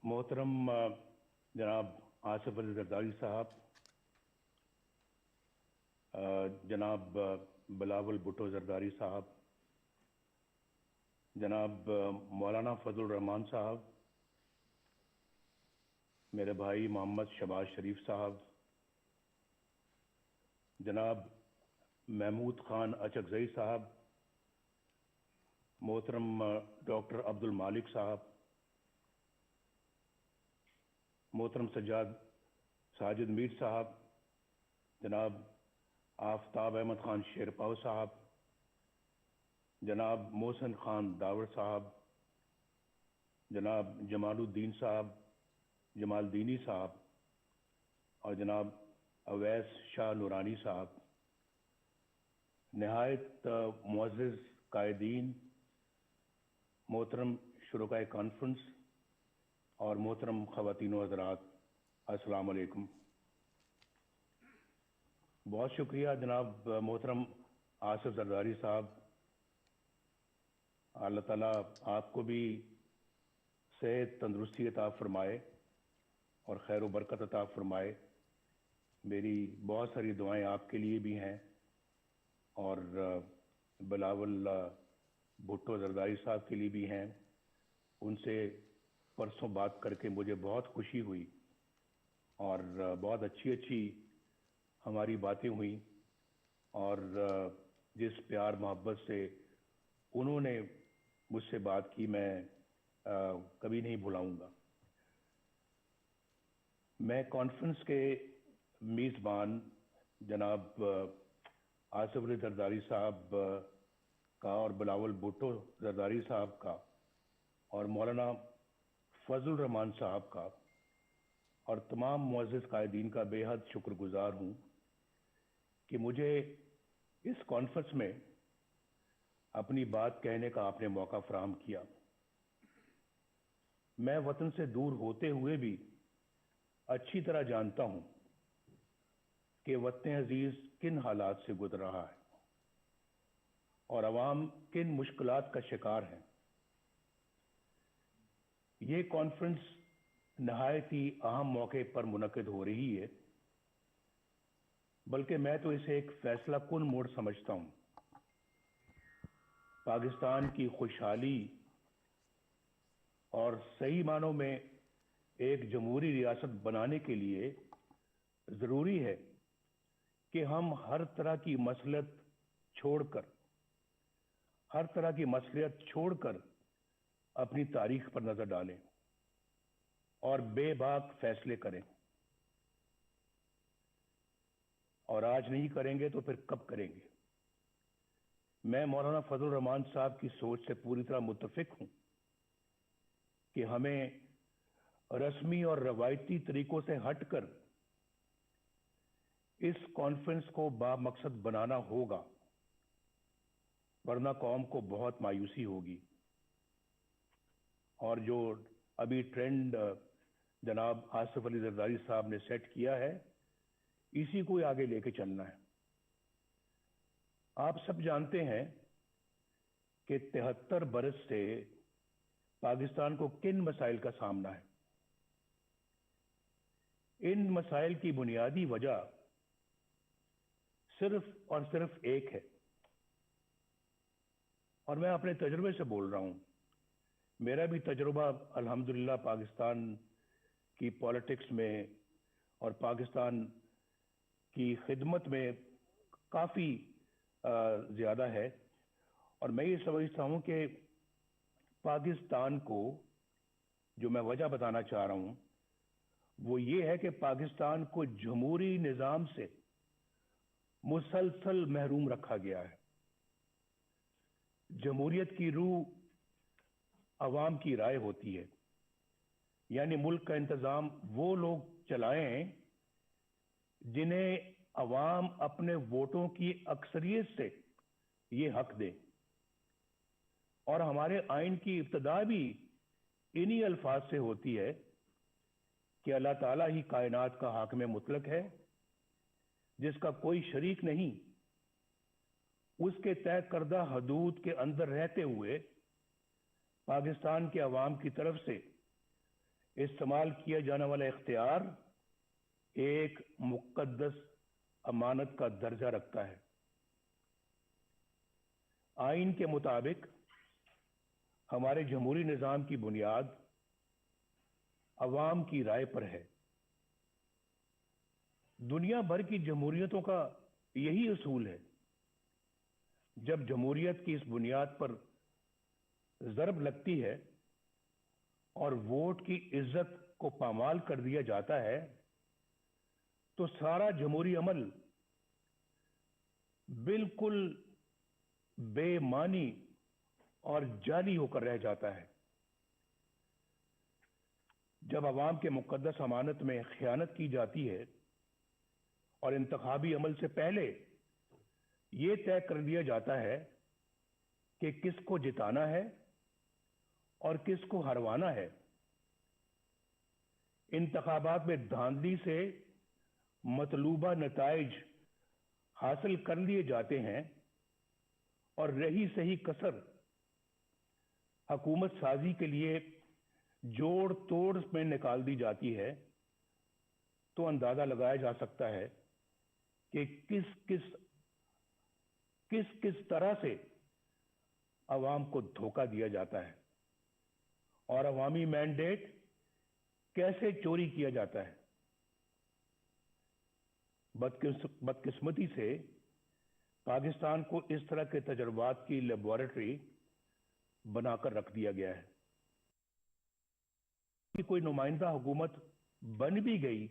मोहतरम जनाब आसिफ अली जरदारी साहब, जनाब बिलावल भुट्टो जरदारी साहब, जनाब मौलाना फजल रहमान साहब, मेरे भाई मोहम्मद शबाज शरीफ साहब, जनाब महमूद खान अचकजई साहब, मोहतरम डॉक्टर अब्दुल मालिक साहब, मोहतरम साजिद मीर साहब, जनाब आफ्ताब अहमद खान शेरपाव साहब, जनाब मोहसिन खान दावर साहब, जनाब जमालुद्दीन साहब, जमालदीनी साहब और जनाब अवैस शाह नूरानी साहब, नहायत मुअज़्ज़िज़ कायदीन, मोहतरम शुरकाए कॉन्फ्रेंस और मोहतरम ख़वातीन व हज़रात, अस्सलाम वालेकुम। बहुत शुक्रिया जनाब मोहतरम आसिफ जरदारी साहब, अल्लाह ताला आपको भी सेहत तंदुरुस्ती अता फरमाए और खैर व बरकत अता फरमाए। मेरी बहुत सारी दुआएं आपके लिए भी हैं और बिलावल भुट्टो जरदारी साहब के लिए भी हैं। उनसे परसों बात करके मुझे बहुत खुशी हुई और बहुत अच्छी हमारी बातें हुई और जिस प्यार मोहब्बत से उन्होंने मुझसे बात की मैं कभी नहीं भुलाऊंगा। मैं कॉन्फ्रेंस के मेज़बान जनाब आसिफ अली जरदारी साहब का और बिलावल भुट्टो जरदारी साहब का और मौलाना फजल रहमान साहब का और तमाम मुअज़्ज़िज़ कायदीन का बेहद शुक्रगुजार हूँ कि मुझे इस कॉन्फ्रेंस में अपनी बात कहने का आपने मौका फराहम किया। मैं वतन से दूर होते हुए भी अच्छी तरह जानता हूँ कि वतन अजीज़ किन हालात से गुजर रहा है और अवाम किन मुश्किलात का शिकार है। ये कॉन्फ्रेंस नहायत ही अहम मौके पर मुनक़िद हो रही है, बल्कि मैं तो इसे एक फैसला कुन मोड़ समझता हूँ। पाकिस्तान की खुशहाली और सही मानों में एक जमहूरी रियासत बनाने के लिए ज़रूरी है कि हम हर तरह की मसलियत छोड़कर अपनी तारीख पर नजर डालें और बेबाक फैसले करें। और आज नहीं करेंगे तो फिर कब करेंगे। मैं मौलाना फजल रहमान साहब की सोच से पूरी तरह मुत्तफिक हूं कि हमें रस्मी और रवायती तरीकों से हटकर इस कॉन्फ्रेंस को बामकसद बनाना होगा, वरना कौम को बहुत मायूसी होगी। और जो अभी ट्रेंड जनाब आसिफ अली जरदारी साहब ने सेट किया है, इसी को आगे लेके चलना है। आप सब जानते हैं कि 73 बरस से पाकिस्तान को किन मसाइल का सामना है। इन मसाइल की बुनियादी वजह सिर्फ और सिर्फ एक है और मैं अपने तजुर्बे से बोल रहा हूं। मेरा भी तजुर्बा अल्हम्दुलिल्लाह पाकिस्तान की पॉलिटिक्स में और पाकिस्तान की खिदमत में काफ़ी ज़्यादा है और मैं ये समझता हूँ कि पाकिस्तान को जो मैं वजह बताना चाह रहा हूँ वो ये है कि पाकिस्तान को जमहूरी निज़ाम से मुसलसल महरूम रखा गया है। जमहूरियत की रूह अवाम की राय होती है, यानी मुल्क का इंतज़ाम वो लोग चलाएं जिन्हें अवाम अपने वोटों की अक्सरियत से ये हक दे। और हमारे आइन की इब्तिदा भी इन्हीं अल्फाज से होती है कि अल्लाह ताला ही कायनात का हाकिम मुतलक है, जिसका कोई शरीक नहीं। उसके तय करदा हदूद के अंदर रहते हुए पाकिस्तान के अवाम की तरफ से इस्तेमाल किया जाने वाला इख्तियार एक मुक़द्दस अमानत का दर्जा रखता है। आइन के मुताबिक हमारे जमहूरी निज़ाम की बुनियाद अवाम की राय पर है। दुनिया भर की जमहूरियतों का यही उसूल है। जब जमहूरियत की इस बुनियाद पर ज़रब लगती है और वोट की इज्जत को पामाल कर दिया जाता है तो सारा जमहूरी अमल बिल्कुल बेमानी और जाली होकर रह जाता है। जब अवाम के मुक़द्दस अमानत में खयानत की जाती है और इंतखाबी अमल से पहले ये तय कर दिया जाता है कि किसको जिताना है और किसको हरवाना है, इंतखाबात में धांधली से मतलूबा नताइज हासिल कर लिए जाते हैं और रही सही कसर हुकूमत साजी के लिए जोड़ तोड़ में निकाल दी जाती है, तो अंदाजा लगाया जा सकता है कि किस तरह से अवाम को धोखा दिया जाता है और अवामी मैंडेट कैसे चोरी किया जाता है। बदकिस्मती से पाकिस्तान को इस तरह के तजर्बात की लेबोरेटरी बनाकर रख दिया गया है कि कोई नुमाइंदा हुकूमत बन भी गई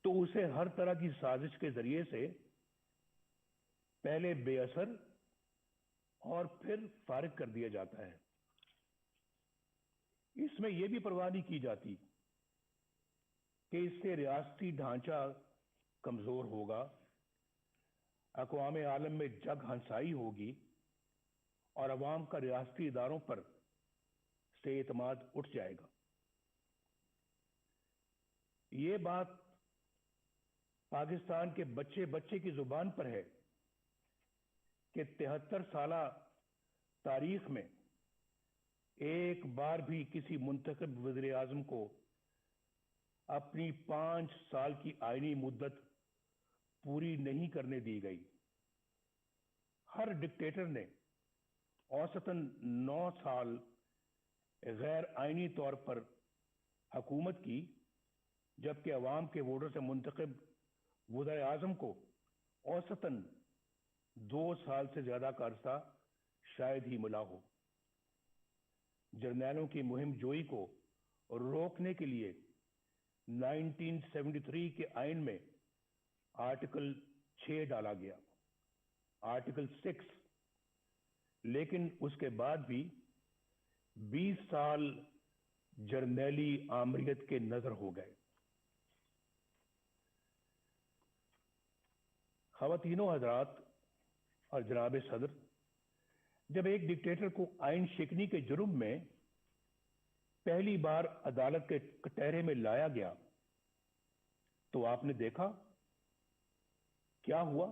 तो उसे हर तरह की साजिश के जरिए से पहले बेअसर और फिर फारिग कर दिया जाता है। इसमें यह भी परवाह नहीं की जाती कि इससे रियासती ढांचा कमजोर होगा, अक़वाम आलम में जग हंसाई होगी और अवाम का रियासती इदारों पर से एतमाद उठ जाएगा। ये बात पाकिस्तान के बच्चे बच्चे की जुबान पर है कि 73 साला तारीख में एक बार भी किसी मुंतखब वज़ीर आज़म को अपनी 5 साल की आईनी मुद्दत पूरी नहीं करने दी गई। हर डिक्टेटर ने औसतन 9 साल गैर आईनी तौर पर हुकूमत की, जबकि अवाम के वोटों से मुंतखब वज़ीर आज़म को औसतन 2 साल से ज्यादा का अरसा शायद ही मिला हो। जर्नैलों की मुहिम जोई को रोकने के लिए 1973 के आइन में आर्टिकल 6 डाला गया, आर्टिकल 6, लेकिन उसके बाद भी 20 साल जर्नैली आमरीत के नजर हो गए। ख़वातीनो हज़रात और जनाब सदर, जब एक डिक्टेटर को आइन शिकनी के जुर्म में पहली बार अदालत के कटहरे में लाया गया तो आपने देखा क्या हुआ।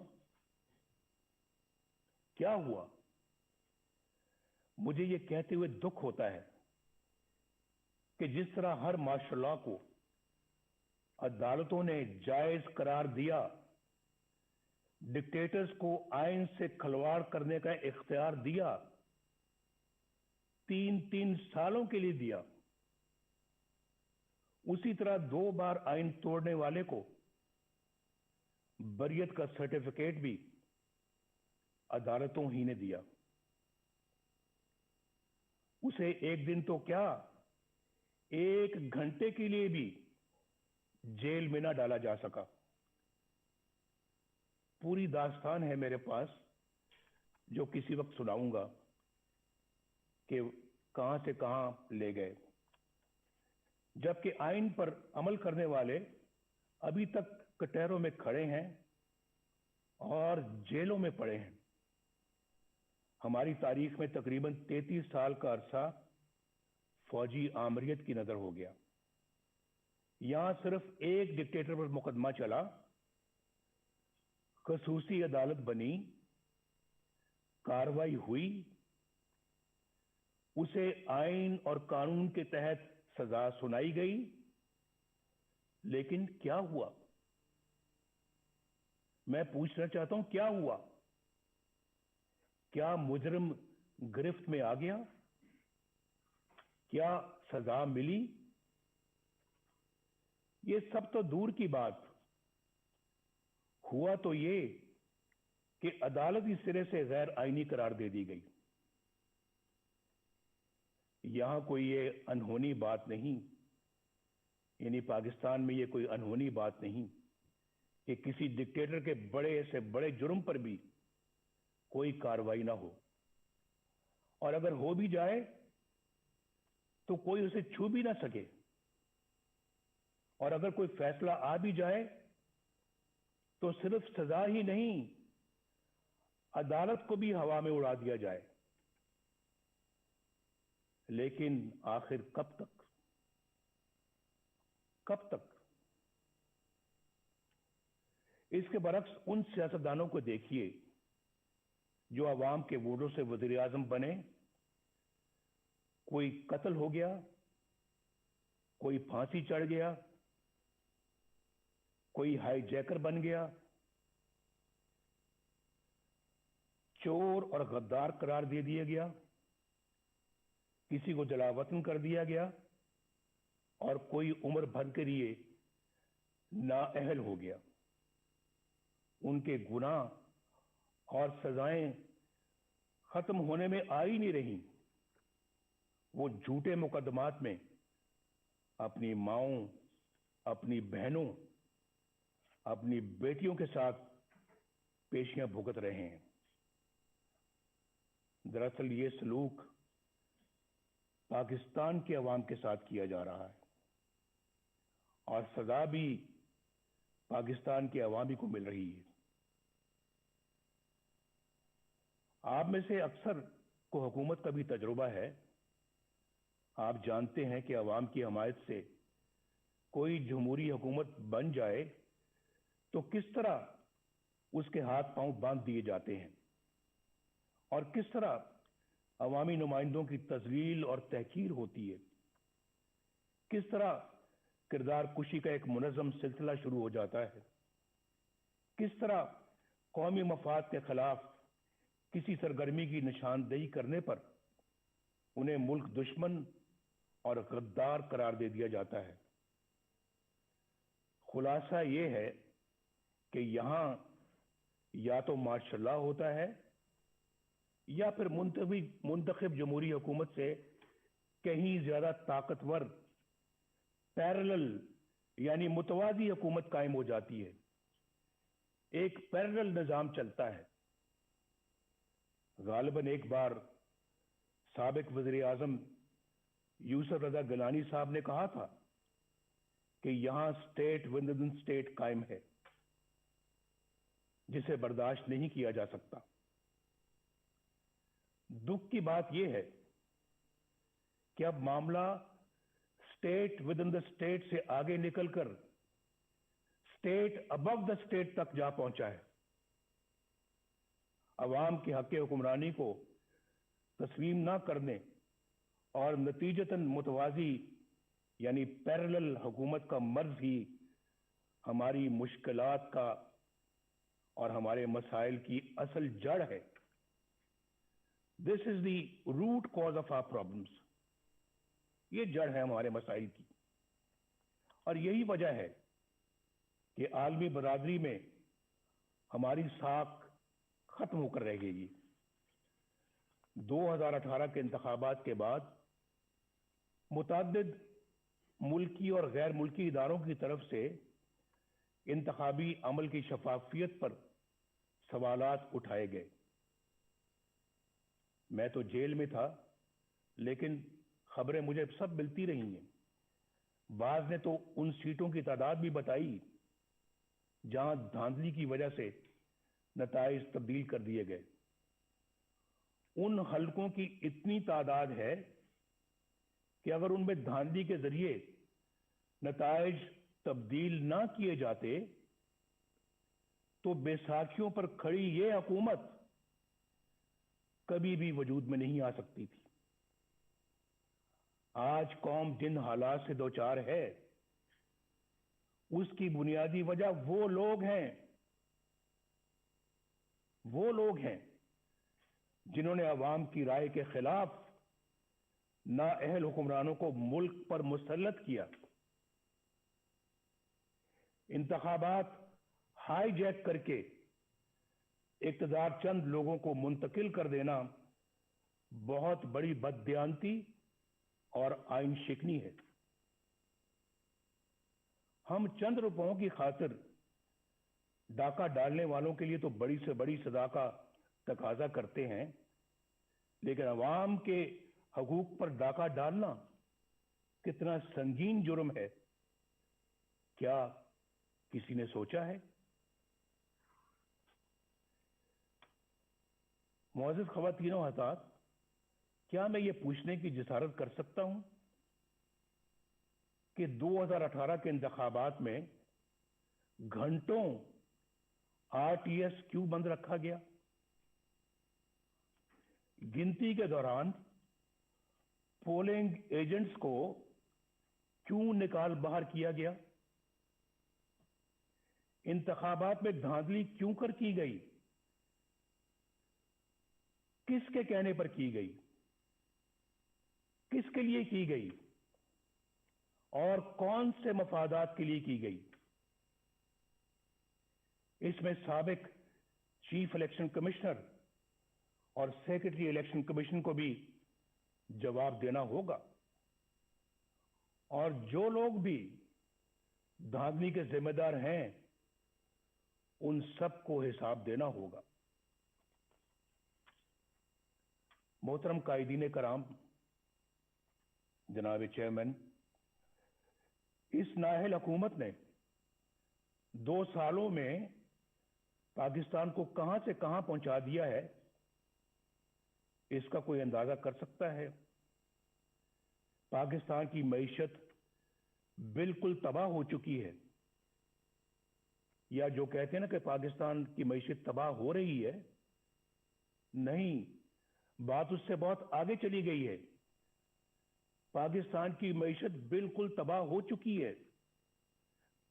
क्या हुआ? मुझे यह कहते हुए दुख होता है कि जिस तरह हर माशल्लाह को अदालतों ने जायज करार दिया, डिक्टेटर्स को आइन से खिलवाड़ करने का इख्तियार दिया, 3 सालों के लिए दिया, उसी तरह 2 बार आइन तोड़ने वाले को बरियत का सर्टिफिकेट भी अदालतों ही ने दिया। उसे एक दिन तो क्या, 1 घंटे के लिए भी जेल में ना डाला जा सका। पूरी दास्तान है मेरे पास जो किसी वक्त सुनाऊंगा कि कहां से कहां ले गए, जबकि आइन पर अमल करने वाले अभी तक कटहरों में खड़े हैं और जेलों में पड़े हैं। हमारी तारीख में तकरीबन 33 साल का अरसा फौजी आमरीत की नजर हो गया। यहां सिर्फ एक डिक्टेटर पर मुकदमा चला, खसूसी अदालत बनी, कार्रवाई हुई, उसे आइन और कानून के तहत सजा सुनाई गई, लेकिन क्या हुआ? मैं पूछना चाहता हूं, क्या हुआ? क्या मुजरिम गिरफ्त में आ गया? क्या सजा मिली? ये सब तो दूर की बात। हुआ तो ये कि अदालत इस सिरे से गैर आईनी करार दे दी गई। यहां कोई ये अनहोनी बात नहीं, यानी पाकिस्तान में ये कोई अनहोनी बात नहीं कि किसी डिक्टेटर के बड़े से बड़े जुर्म पर भी कोई कार्रवाई ना हो, और अगर हो भी जाए तो कोई उसे छू भी ना सके, और अगर कोई फैसला आ भी जाए तो सिर्फ सजा ही नहीं, अदालत को भी हवा में उड़ा दिया जाए। लेकिन आखिर कब तक? कब तक? इसके बरक्स उन सियासतदानों को देखिए जो अवाम के वोटों से वजीर आजम बने। कोई कत्ल हो गया, कोई फांसी चढ़ गया, कोई हाईजैकर बन गया, चोर और गद्दार करार दे दिया गया, किसी को जलावतन कर दिया गया, और कोई उम्र भर के लिए नाअहल हो गया। उनके गुनाह और सजाएं खत्म होने में आ ही नहीं रही। वो झूठे मुकदमात में अपनी माओं, अपनी बहनों, अपनी बेटियों के साथ पेशियां भुगत रहे हैं। दरअसल ये सलूक पाकिस्तान के अवाम के साथ किया जा रहा है, और सजा भी पाकिस्तान के अवामी को मिल रही है। आप में से अक्सर को हुकूमत का भी तजुर्बा है। आप जानते हैं कि अवाम की हमायत से कोई जमहूरी हुकूमत बन जाए तो किस तरह उसके हाथ पांव बांध दिए जाते हैं, और किस तरह अवामी नुमाइंदों की तजलील और तहकीर होती है। किस तरह किरदार कुशी का एक मुनज़्ज़म सिलसिला शुरू हो जाता है। किस तरह कौमी मफाद के खिलाफ किसी सरगर्मी की निशानदेही करने पर उन्हें मुल्क दुश्मन और गद्दार करार दे दिया जाता है। खुलासा ये है कि यहां या तो मार्शल लॉ होता है, या फिर मुंतखब जमहूरी हुकूमत से कहीं ज्यादा ताकतवर पैरेलल यानी मुतवाजी हुकूमत कायम हो जाती है। एक पैरेलल निजाम चलता है। गालिबन एक बार साबिक वज़ीर आज़म यूसुफ रज़ा गिलानी साहब ने कहा था कि यहां स्टेट विद इन स्टेट कायम है, जिसे बर्दाश्त नहीं किया जा सकता। दुख की बात यह है कि अब मामला state with in the state से आगे निकलकर स्टेट अबव द स्टेट तक जा पहुंचा है। अवाम के हक हुक्मरानी को तस्लीम ना करने और नतीजतन मुतवाजी यानी पैरेलल हुकूमत का मर्ज ही हमारी मुश्किलात का और हमारे मसाइल की असल जड़ है। This is the root cause of our problems. ये जड़ है हमारे मसाइल की, और यही वजह है कि आलमी बरादरी में हमारी साख खत्म होकर रह गई। 2018 के इंतखाबात के बाद मुतअद्दिद मुल्की और गैर मुल्की इदारों की तरफ से इंतखाबी अमल की शफाफियत पर सवालात उठाए गए। मैं तो जेल में था, लेकिन खबरें मुझे सब मिलती रही हैं। बाज ने तो उन सीटों की तादाद भी बताई जहां धांधली की वजह से नताइज तब्दील कर दिए गए। उन हलकों की इतनी तादाद है कि अगर उनमें धांधली के जरिए नताइज तब्दील ना किए जाते तो बैसाखियों पर खड़ी ये हुकूमत कभी भी वजूद में नहीं आ सकती थी। आज कौम जिन हालात से दो चार है, उसकी बुनियादी वजह वो लोग हैं जिन्होंने अवाम की राय के खिलाफ नाअहल हुक्मरानों को मुल्क पर मुसल्लत किया। इंतखाबात हाईजैक करके इक़्तिदार चंद लोगों को मुंतकिल कर देना बहुत बड़ी बददियानती और आइन शिकनी है। हम चंद रुपयों की खातिर डाका डालने वालों के लिए तो बड़ी से बड़ी सजा का तकाजा करते हैं, लेकिन अवाम के हकूक पर डाका डालना कितना संगीन जुर्म है, क्या किसी ने सोचा है? मुअज़्ज़िज़ ख़वातीन व हज़रात, क्या मैं ये पूछने की जिसारत कर सकता हूं कि 2018 के इंतखाबात में घंटों आरटीएस क्यों बंद रखा गया? गिनती के दौरान पोलिंग एजेंट्स को क्यों निकाल बाहर किया गया? इंतखाबात में धांधली क्यों कर की गई? किसके कहने पर की गई? किसके लिए की गई? और कौन से मफादात के लिए की गई? इसमें साबिक चीफ इलेक्शन कमिश्नर और सेक्रेटरी इलेक्शन कमीशन को भी जवाब देना होगा, और जो लोग भी धांधली के जिम्मेदार हैं उन सबको हिसाब देना होगा। मोहतरम कायदीन कराम, जनाब चेयरमैन, इस नाअहल हुकूमत ने 2 सालों में पाकिस्तान को कहां से कहां पहुंचा दिया है, इसका कोई अंदाजा कर सकता है? पाकिस्तान की मईशत बिल्कुल तबाह हो चुकी है, या जो कहते हैं ना कि पाकिस्तान की मईशत तबाह हो रही है, नहीं, बात उससे बहुत आगे चली गई है। पाकिस्तान की मईशत बिल्कुल तबाह हो चुकी है।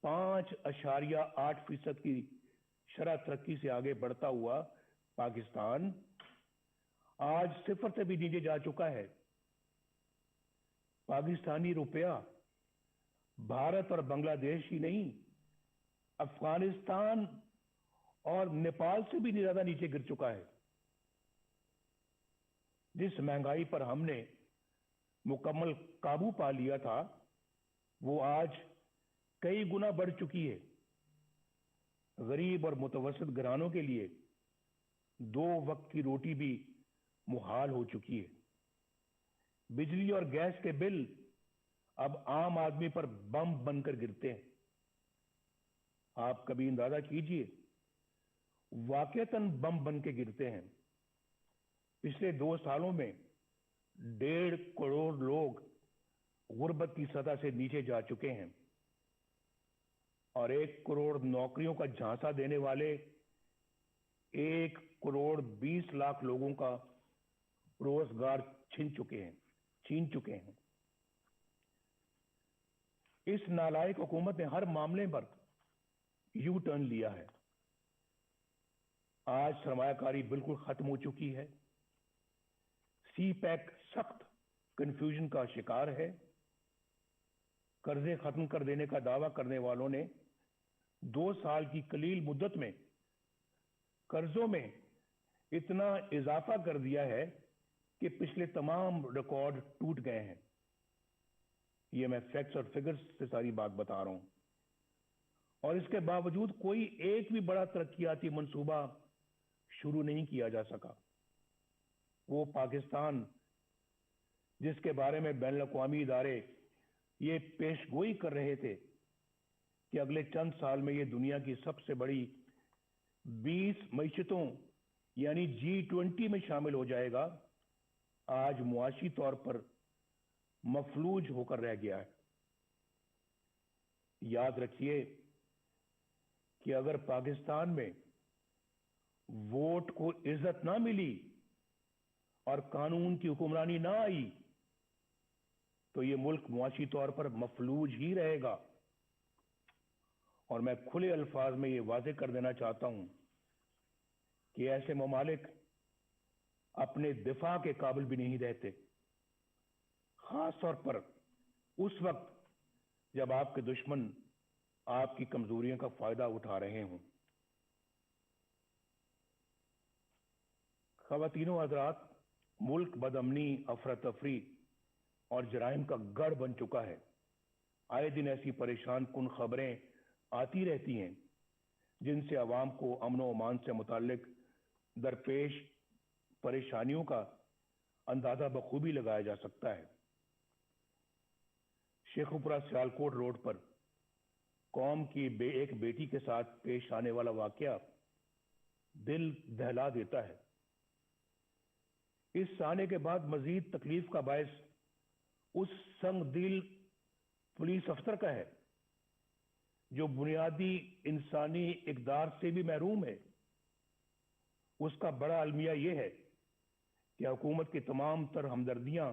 5.8% की शरह तरक्की से आगे बढ़ता हुआ पाकिस्तान आज 0 से भी नीचे जा चुका है। पाकिस्तानी रुपया भारत और बांग्लादेश ही नहीं, अफगानिस्तान और नेपाल से भी ज्यादा नीचे गिर चुका है। जिस महंगाई पर हमने मुकम्मल काबू पा लिया था, वो आज कई गुना बढ़ चुकी है। गरीब और मुतवस्सित घरानों के लिए 2 वक्त की रोटी भी मुहाल हो चुकी है। बिजली और गैस के बिल अब आम आदमी पर बम बनकर गिरते हैं। आप कभी अंदाजा कीजिए, वाकईतन बम बन के गिरते हैं। पिछले 2 सालों में 1.5 करोड़ लोग गुर्बत की सतह से नीचे जा चुके हैं, और 1 करोड़ नौकरियों का झांसा देने वाले 1 करोड़ 20 लाख लोगों का रोजगार छीन चुके हैं। इस नालायक हुकूमत ने हर मामले पर यू टर्न लिया है। आज सरमायाकारी बिल्कुल खत्म हो चुकी है। सी पैक सख्त कंफ्यूजन का शिकार है। कर्जे खत्म कर देने का दावा करने वालों ने 2 साल की कलील मुद्दत में कर्जों में इतना इजाफा कर दिया है कि पिछले तमाम रिकॉर्ड टूट गए हैं। ये मैं फैक्ट्स और फिगर्स से सारी बात बता रहा हूं। और इसके बावजूद कोई एक भी बड़ा तरक्याती मंसूबा शुरू नहीं किया जा सका। वो पाकिस्तान जिसके बारे में बैनुल अक़वामी इदारे ये पेशगोई कर रहे थे कि अगले चंद साल में ये दुनिया की सबसे बड़ी 20 मईशतों यानी G20 में शामिल हो जाएगा, आज मुआशी तौर पर मफलूज होकर रह गया है। याद रखिए कि अगर पाकिस्तान में वोट को इज्जत ना मिली और कानून की हुक्मरानी ना आई, تو یہ ملک معاشی طور پر مفلوج ہی رہے گا. اور میں کھلے الفاظ میں یہ واضح کر دینا چاہتا ہوں کہ ایسے ممالک اپنے دفاع کے قابل بھی نہیں رہتے، خاص طور پر اس وقت جب آپ کے دشمن آپ کی کمزوریوں کا فائدہ اٹھا رہے ہوں. خواتین و حضرات، ملک بدامنی، افراتفری اور جرائم کا گڑھ بن چکا ہے. آئے دن ایسی پریشان کن خبریں آتی رہتی ہیں جن سے عوام کو امن و امان سے متعلق درپیش پریشانیوں کا اندازہ بخوبی لگایا جا سکتا ہے. شیخوپورہ سیالکوٹ روڈ پر قوم کی ایک بیٹی کے ساتھ پیش آنے والا واقعہ دل دہلا دیتا ہے. اس سانے کے بعد مزید تکلیف کا باعث اس سنگ دل پولیس افسر کا ہے جو بنیادی انسانی اقدار سے بھی محروم ہے. اس کا بڑا المیہ یہ ہے کہ حکومت کی تمام تر ہمدردیاں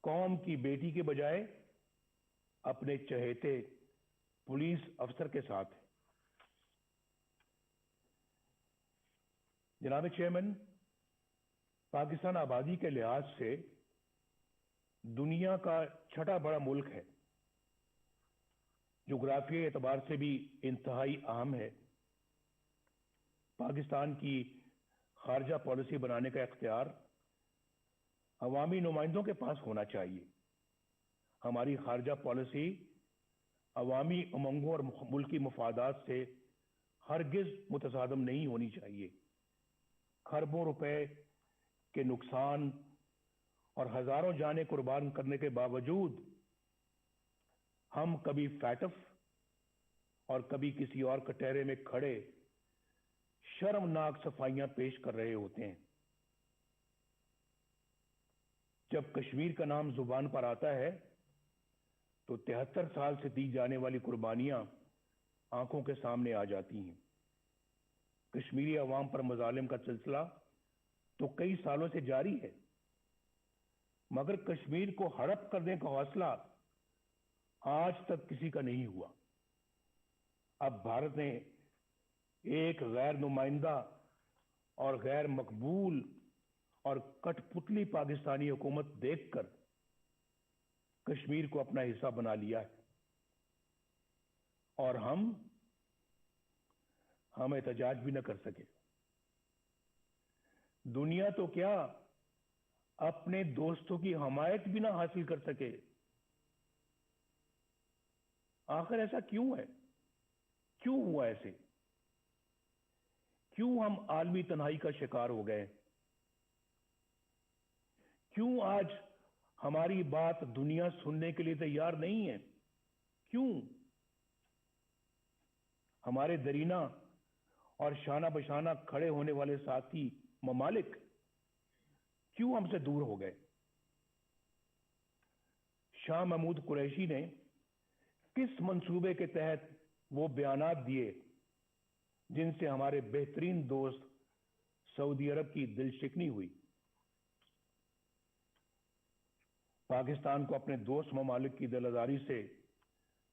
قوم کی بیٹی کے بجائے اپنے چہیتے پولیس افسر کے ساتھ ہے. جناب چیئرمین، پاکستان آبادی کے لحاظ سے دنیا کا چھٹا بڑا ملک ہے، جغرافیائی اعتبار سے بھی انتہائی اہم ہے. پاکستان کی خارجہ پالیسی بنانے کا اختیار عوامی نمائندوں کے پاس ہونا چاہیے. ہماری خارجہ پالیسی عوامی امنگوں اور ملکی مفادات سے ہرگز متصادم نہیں ہونی چاہیے. کھربوں روپے کے نقصان اور ہزاروں جانیں قربان کرنے کے باوجود ہم کبھی فیٹف اور کبھی کسی اور کٹہرے میں کھڑے شرمناک صفائیاں پیش کر رہے ہوتے ہیں. جب کشمیر کا نام زبان پر آتا ہے تو 73 سال سے دی جانے والی قربانیاں آنکھوں کے سامنے آ جاتی ہیں. کشمیری عوام پر مظالم کا سلسلہ تو کئی سالوں سے جاری ہے، مگر کشمیر کو ہڑپ کرنے کا حوصلہ آج تک کسی کا نہیں ہوا. اب بھارت نے ایک غیر نمائندہ اور غیر مقبول اور کٹ پتلی پاکستانی حکومت دیکھ کر کشمیر کو اپنا حصہ بنا لیا ہے، اور ہم احتجاج بھی نہ کر سکے. دنیا تو کیا اپنے دوستوں کی حمایت بھی نہ حاصل کر سکے. آخر ایسا کیوں ہے؟ کیوں ہوا ایسے؟ کیوں ہم عالمی تنہائی کا شکار ہو گئے؟ کیوں آج ہماری بات دنیا سننے کے لیے تیار نہیں ہے؟ کیوں ہمارے درینہ اور شانہ بشانہ کھڑے ہونے والے ساتھی ممالک کیوں ہم سے دور ہو گئے؟ شاہ محمود قریشی نے کس منصوبے کے تحت وہ بیانات دیے جن سے ہمارے بہترین دوست سعودی عرب کی دل شکنی ہوئی؟ پاکستان کو اپنے دوست ممالک کی دل آزاری سے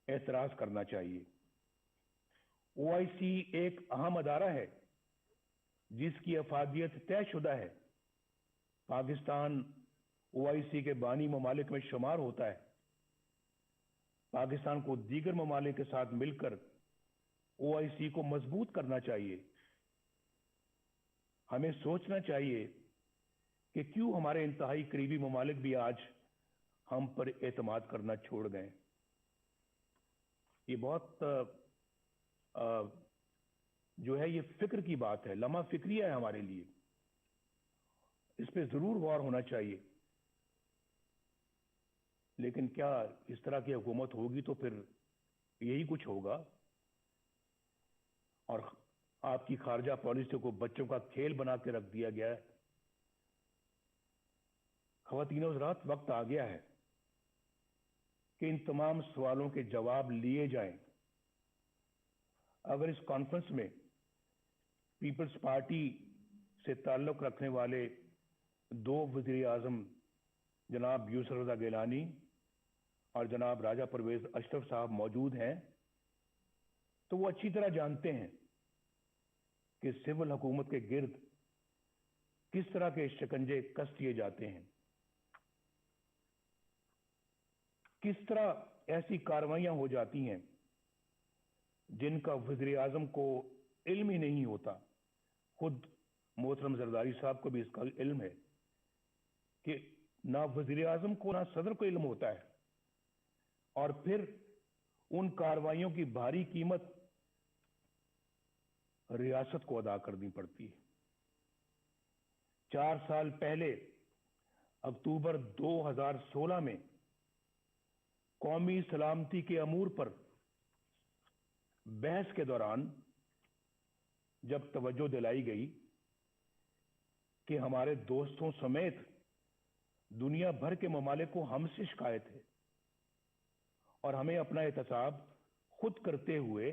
اعتراض کرنا چاہیے. OIC ایک اہم ادارہ ہے جس کی افادیت طے شدہ ہے. پاکستان OIC کے بانی ممالک میں شمار ہوتا ہے. پاکستان کو دیگر ممالک کے ساتھ مل کر OIC کو مضبوط کرنا چاہیے. ہمیں سوچنا چاہیے کہ کیوں ہمارے انتہائی قریبی ممالک بھی آج ہم پر اعتماد کرنا چھوڑ گئے. یہ بہت جو ہے یہ فکر کی بات ہے، لمحہ فکریہ ہے ہمارے لیے. اس پہ ضرور غور ہونا چاہیے. لیکن کیا اس طرح کی حکومت ہوگی تو پھر یہی کچھ ہوگا، اور آپ کی خارجہ پالیسی کو بچوں کا کھیل بنا کے رکھ دیا گیا ہے. خواتین و حضرات، وقت آ گیا ہے کہ ان تمام سوالوں کے جواب لیے جائیں. اگر اس کانفرنس میں پیپلز پارٹی سے تعلق رکھنے والے 2 وزیر اعظم जनाब यूसुफ रज़ा गिलानी और जनाब राजा परवेज अशरफ साहब मौजूद हैं, तो वो अच्छी तरह जानते हैं कि सिविल हुकूमत के गिर्द किस तरह के शिकंजे कस दिए जाते हैं, किस तरह ऐसी कार्रवाइयां हो जाती हैं जिनका वज़ीर आज़म को इल्म ही नहीं होता। खुद मोहतरम जरदारी साहब को भी इसका इल्म है कि ना वज़ीर आज़म को ना सदर को इल्म होता है, और फिर उन कार्रवाइयों की भारी कीमत रियासत को अदा करनी पड़ती है। 4 साल पहले अक्टूबर 2016 में कौमी सलामती के अमूर पर बहस के दौरान जब तवज्जो दिलाई गई कि हमारे दोस्तों समेत दुनिया भर के ममालिक को हमसे शिकायत है और हमें अपना एहतसाब खुद करते हुए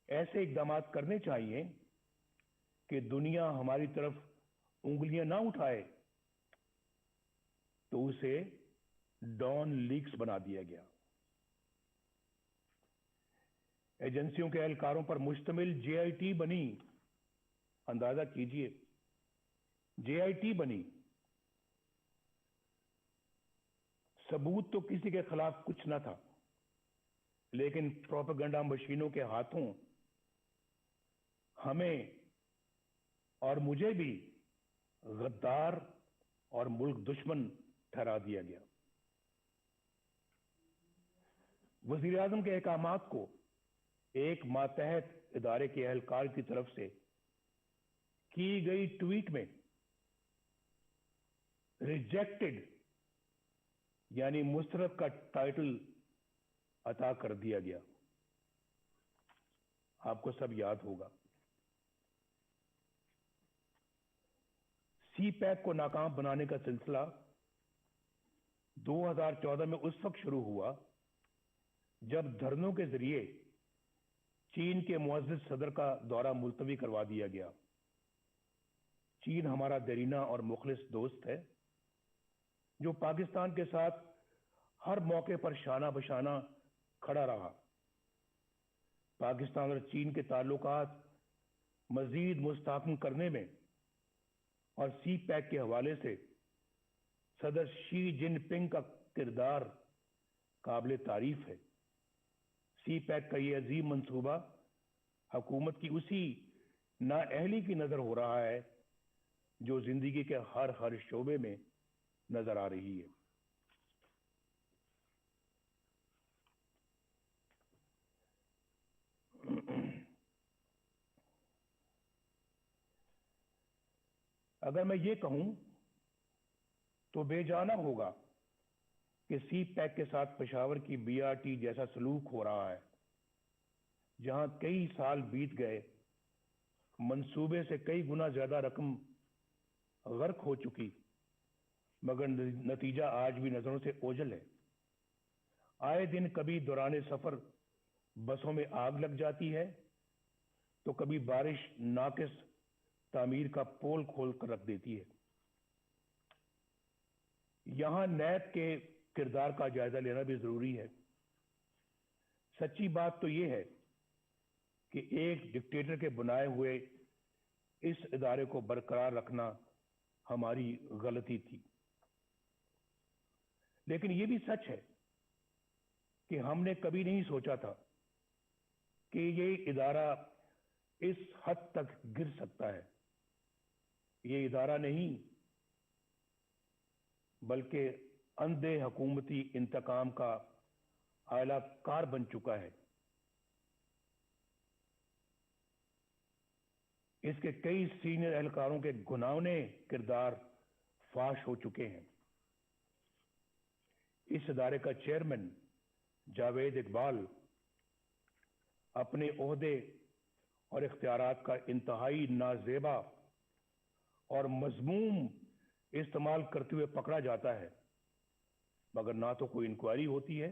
ऐसे इकदाम करने चाहिए कि दुनिया हमारी तरफ उंगलियां ना उठाए, तो उसे डॉन लीक्स बना दिया गया। एजेंसियों के एहलकारों पर मुश्तमिल जेआईटी बनी। अंदाजा कीजिए, जेआईटी बनी। सबूत तो किसी के खिलाफ कुछ ना था, लेकिन प्रोपेगेंडा मशीनों के हाथों हमें और मुझे भी गद्दार और मुल्क दुश्मन ठहरा दिया गया। वज़ीर आज़म के अहकामात को एक मातहत इदारे के एहलकार की तरफ से की गई ट्वीट में रिजेक्टेड यानी मुस्तरद का टाइटल अता कर दिया गया। आपको सब याद होगा। सी पैक को नाकाम बनाने का सिलसिला 2014 में उस वक्त शुरू हुआ जब धरनों के जरिए चीन के मुअज़्ज़िज़ सदर का दौरा मुलतवी करवा दिया गया। चीन हमारा देरीना और मुखलिस दोस्त है, जो पाकिस्तान के साथ हर मौके पर शाना बशाना खड़ा रहा। पाकिस्तान और चीन के ताल्लुकात मजीद मुस्तहकम करने में और सी पैक के हवाले से सदर शी जिनपिंग का किरदार काबिल तारीफ है। सी पैक का ये अजीम मंसूबा हुकूमत की उसी नाअहली की नजर हो रहा है जो जिंदगी के हर शोबे में नजर आ रही है। अगर मैं ये कहूं तो बेजाना होगा कि सी पैक के साथ पेशावर की बीआरटी जैसा सलूक हो रहा है, जहां कई साल बीत गए, मंसूबे से कई गुना ज्यादा रकम गर्क हो चुकी, मगर नतीजा आज भी नजरों से ओझल है। आए दिन कभी दौरान सफर बसों में आग लग जाती है, तो कभी बारिश नाकिस तामीर का पोल खोल कर रख देती है। यहां नैब के किरदार का जायजा लेना भी जरूरी है। सच्ची बात तो यह है कि एक डिक्टेटर के बनाए हुए इस इदारे को बरकरार रखना हमारी गलती थी, लेकिन यह भी सच है कि हमने कभी नहीं सोचा था कि ये इदारा इस हद तक गिर सकता है। ये इदारा नहीं, बल्कि अंधे हुकूमती इंतकाम का आला कार बन चुका है। इसके कई सीनियर एहलकारों के घुनावने किरदार फाश हो चुके हैं। इस इदारे का चेयरमैन जावेद इकबाल अपने ओहदे और इख्तियारात का इंतहाई नाजेबा और मजमूम इस्तेमाल करते हुए पकड़ा जाता है, मगर ना तो कोई इंक्वायरी होती है,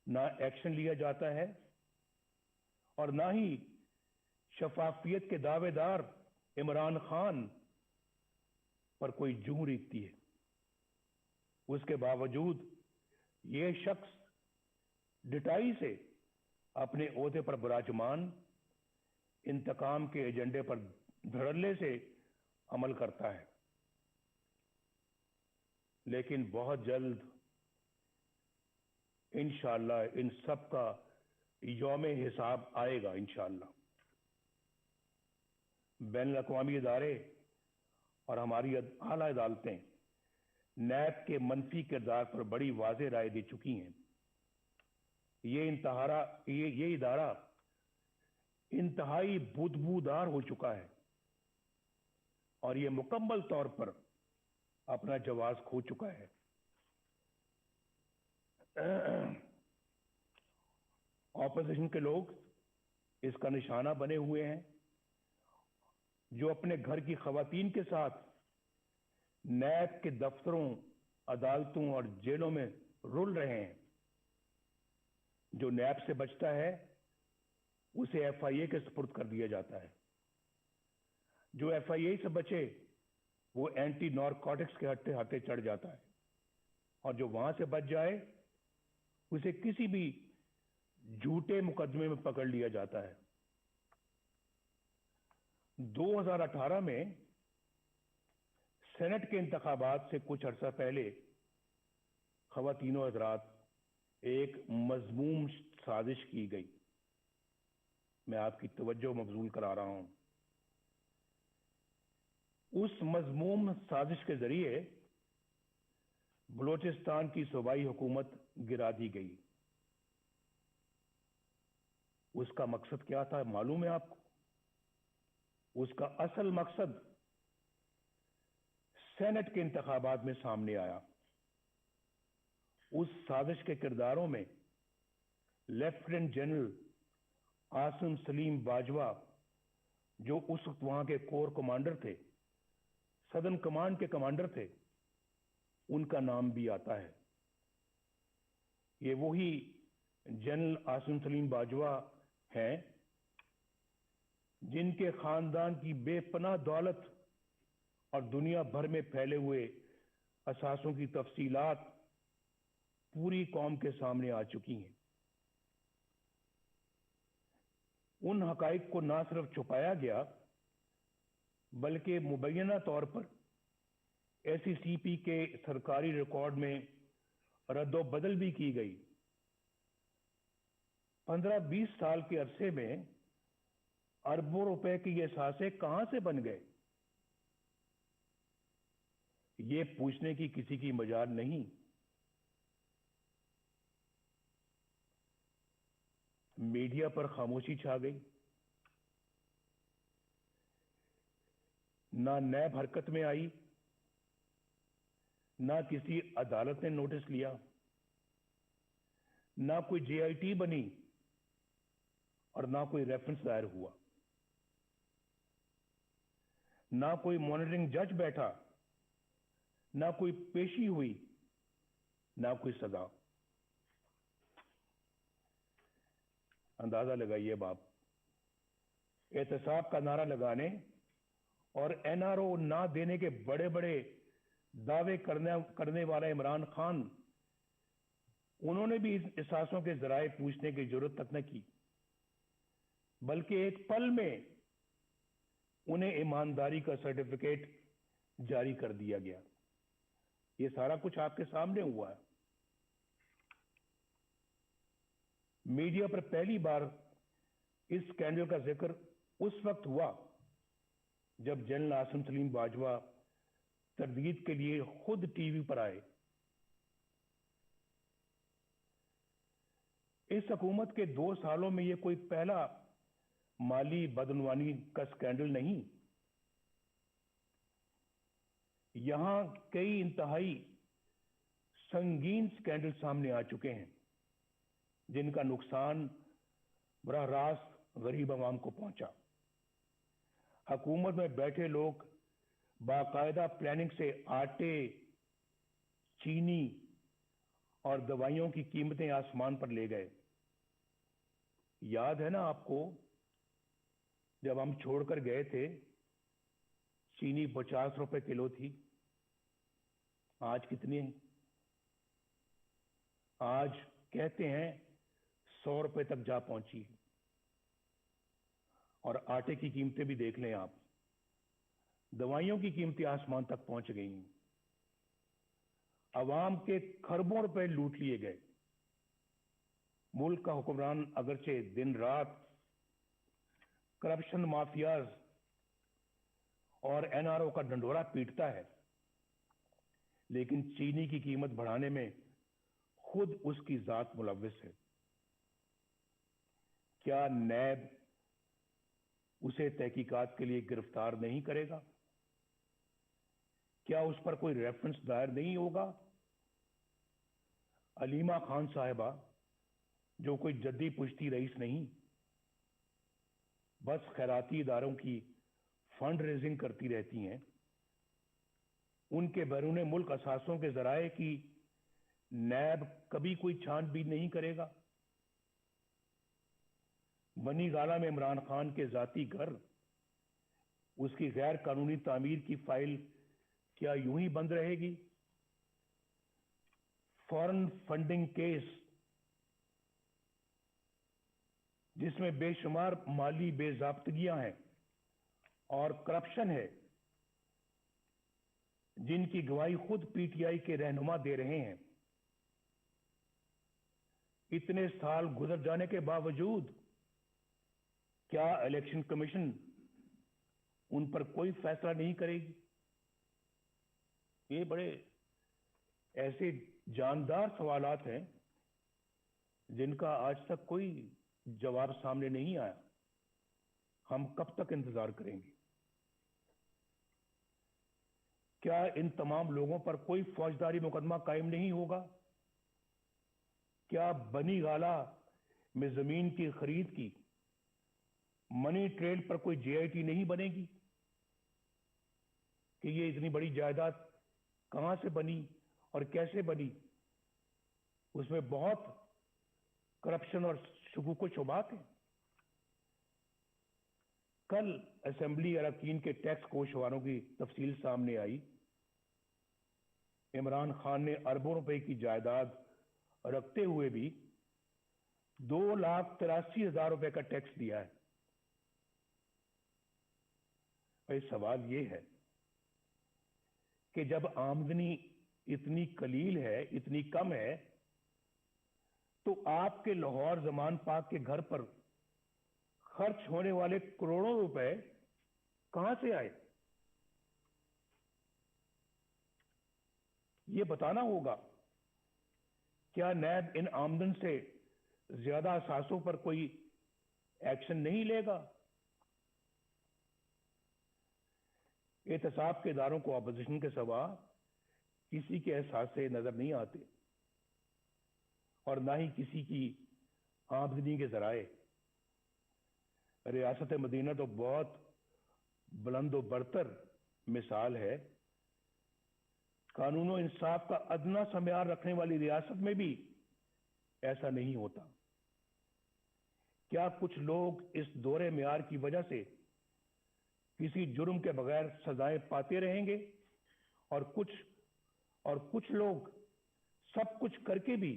ना एक्शन लिया जाता है, और ना ही शफाफियत के दावेदार इमरान खान पर कोई जूं रीतती है। उसके बावजूद ये शख्स डिटाई से अपने ओहदे पर विराजमान इंतकाम के एजेंडे पर धड़ल्ले से अमल करता है। लेकिन बहुत जल्द इंशाअल्लाह इन सब का यौम हिसाब आएगा इंशाअल्लाह। बैनुल अक़वामी इदारे और हमारी आला अदालतें नैब के मनफी किरदार पर बड़ी वाज़ेह राय दे चुकी हैं। ये इदारा इंतहाई बुदबूदार हो चुका है और ये मुकम्मल तौर पर अपना जवाज खो चुका है। ऑपोजिशन के लोग इसका निशाना बने हुए हैं, जो अपने घर की खवातीन के साथ नैब के दफ्तरों, अदालतों और जेलों में रुल रहे हैं। जो नैब से बचता है उसे FIA के सुपुर्द कर दिया जाता है। जो FIA से बचे वो एंटी नारकोटिक्स के हत्थे चढ़ जाता है, और जो वहां से बच जाए उसे किसी भी झूठे मुकदमे में पकड़ लिया जाता है। 2018 में सेनेट के इंतखाबात से कुछ अरसा पहले ख़वातीनो हज़रात एक मज़मूम साजिश की गई। मैं आपकी तवज्जो मबजूल करा रहा हूं। उस मज़मूम साजिश के जरिए बलोचिस्तान की सूबाई हुकूमत गिरा दी गई। उसका मकसद क्या था मालूम है आपको? उसका असल मकसद सेनेट के इंतखाबात में सामने आया। उस साजिश के किरदारों में लेफ्टिनेंट जनरल आसिम सलीम बाजवा, जो उस वक्त वहां के कोर कमांडर थे, सदर्न कमांड के कमांडर थे, उनका नाम भी आता है। ये वही जनरल आसिम सलीम बाजवा हैं जिनके खानदान की बेपनाह दौलत और दुनिया भर में फैले हुए असासों की तफसीलात पूरी कौम के सामने आ चुकी हैं। उन हकाइक को ना सिर्फ छुपाया गया बल्कि मुबैना तौर पर SCCP के सरकारी रिकॉर्ड में रद्दो-बदल भी की गई। 15-20 साल के अरसे में अरबों रुपए के ये सासे कहां से बन गए, ये पूछने की किसी की मजाल नहीं। मीडिया पर खामोशी छा गई। ना नैब हरकत में आई, ना किसी अदालत ने नोटिस लिया, ना कोई JIT बनी और ना कोई रेफरेंस दायर हुआ। ना कोई मॉनिटरिंग जज बैठा, ना कोई पेशी हुई, ना कोई सजा। अंदाजा लगाइए आप, एहतसाब का नारा लगाने और NRO ना देने के बड़े बड़े दावे करने वाला इमरान खान, उन्होंने भी इस एहसासों के जराए पूछने की जरूरत तक न की, बल्कि एक पल में उन्हें ईमानदारी का सर्टिफिकेट जारी कर दिया गया। ये सारा कुछ आपके सामने हुआ है। मीडिया पर पहली बार इस स्कैंडल का जिक्र उस वक्त हुआ जब जनरल आसिम सलीम बाजवा तरदीद के लिए खुद टीवी पर आए। इस हुकूमत के 2 सालों में यह कोई पहला माली बदनवानी का स्कैंडल नहीं। यहां कई इंतहाई संगीन स्कैंडल सामने आ चुके हैं जिनका नुकसान बराह रास्त गरीब आवाम को पहुंचा। हुकूमत में बैठे लोग बाकायदा प्लानिंग से आटे, चीनी और दवाइयों की कीमतें आसमान पर ले गए। याद है ना आपको, जब हम छोड़कर गए थे चीनी 50 रुपए किलो थी, आज कितनी है? आज कहते हैं 100 रुपए तक जा पहुंची है। और आटे की कीमतें भी देख लें आप, दवाइयों की कीमतें आसमान तक पहुंच गई हैं। अवाम के खरबों रुपए लूट लिए गए। मुल्क का हुक्मरान अगरचे दिन रात करप्शन माफियाज और एनआरओ का डंडोरा पीटता है, लेकिन चीनी की कीमत बढ़ाने में खुद उसकी जात मुलव्विस है। क्या नैब उसे तहकीकात के लिए गिरफ्तार नहीं करेगा? क्या उस पर कोई रेफरेंस दायर नहीं होगा? अलीमा खान साहिबा, जो कोई जद्दी पुश्ती रईस नहीं, बस खैराती इदारों की फंड रेजिंग करती रहती हैं, उनके बैरून मुल्क असासों के जराए की नैब कभी कोई छानबीन नहीं करेगा? बनी गाला में इमरान खान के जाती घर, उसकी गैर कानूनी तामीर की फाइल क्या यूं ही बंद रहेगी? फॉरेन फंडिंग केस, जिसमें बेशुमार माली बेजाब्तगियां हैं और करप्शन है, जिनकी गवाही खुद पीटीआई के रहनुमा दे रहे हैं, इतने साल गुजर जाने के बावजूद क्या इलेक्शन कमीशन उन पर कोई फैसला नहीं करेगी? ये बड़े ऐसे जानदार सवालात हैं जिनका आज तक कोई जवाब सामने नहीं आया। हम कब तक इंतजार करेंगे? क्या इन तमाम लोगों पर कोई फौजदारी मुकदमा कायम नहीं होगा? क्या बनी गाला में जमीन की खरीद की मनी ट्रेल पर कोई जेआईटी नहीं बनेगी कि ये इतनी बड़ी जायदाद कहां से बनी और कैसे बनी? उसमें बहुत करप्शन और शुबूक शुबात है। कल असेंबली अरकान के टैक्स कोषवारों की तफसील सामने आई। इमरान खान ने अरबों रुपए की जायदाद रखते हुए भी 2,83,000 रुपए का टैक्स दिया है। भाई सवाल ये है कि जब आमदनी इतनी कलील है, इतनी कम है, तो आपके लाहौर जमान पाक के घर पर खर्च होने वाले करोड़ों रुपए कहां से आए? ये बताना होगा। क्या नैब इन आमदन से ज्यादा असासों पर कोई एक्शन नहीं लेगा? एहतसाब के इदारों को अपोजिशन के सिवा किसी के एहसास से नजर नहीं आते और ना ही किसी की आमदनी के जराए। रियासत मदीना तो बहुत बुलंद बरतर मिसाल है। कानून और इंसाफ का अदना सा म्यार रखने वाली रियासत में भी ऐसा नहीं होता। क्या कुछ लोग इस दोहरे म्यार की वजह से किसी जुर्म के बगैर सजाएं पाते रहेंगे और कुछ लोग सब कुछ करके भी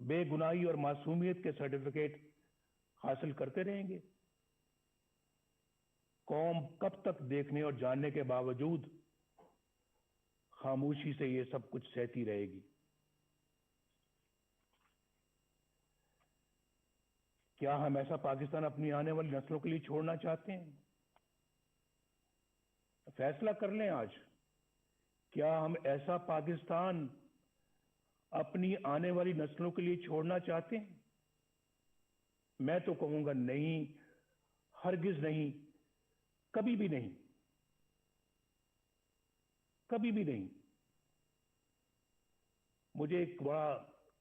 बेगुनाही और मासूमियत के सर्टिफिकेट हासिल करते रहेंगे? कौम कब तक देखने और जानने के बावजूद खामोशी से ये सब कुछ सहती रहेगी? क्या हम ऐसा पाकिस्तान अपनी आने वाली नस्लों के लिए छोड़ना चाहते हैं? फैसला कर लें आज। क्या हम ऐसा पाकिस्तान अपनी आने वाली नस्लों के लिए छोड़ना चाहते हैं? मैं तो कहूंगा नहीं, हरगिज नहीं, कभी भी नहीं, कभी भी नहीं। मुझे एक बड़ा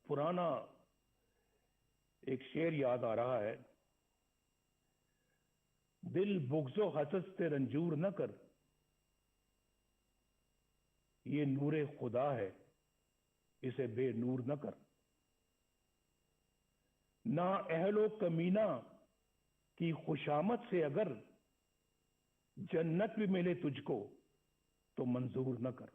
पुराना एक शेर याद आ रहा है। दिल बुग़्ज़ो हसद से रंजूर न कर, ये नूरे खुदा है, इसे बेनूर न कर। ना अहलो कमीना की खुशामद से अगर जन्नत भी मिले तुझको तो मंजूर न कर।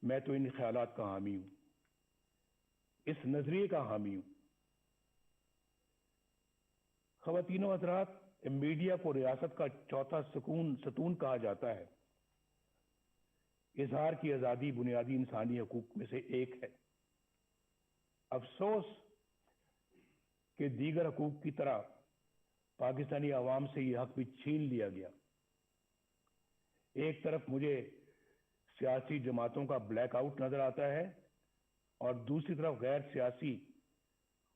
میں تو ان خیالات کا حامی ہوں، اس نظریے کا حامی ہوں۔ خواتین و حضرات، میڈیا کو ریاست کا چوتھا ستون کہا جاتا ہے۔ اظہار کی آزادی بنیادی انسانی حقوق میں سے ایک ہے۔ افسوس کہ دیگر حقوق کی طرح پاکستانی عوام سے یہ حق بھی چھین لیا گیا۔ ایک طرف مجھے سیاسی جماعتوں کا بلیک آؤٹ نظر آتا ہے اور دوسری طرف غیر سیاسی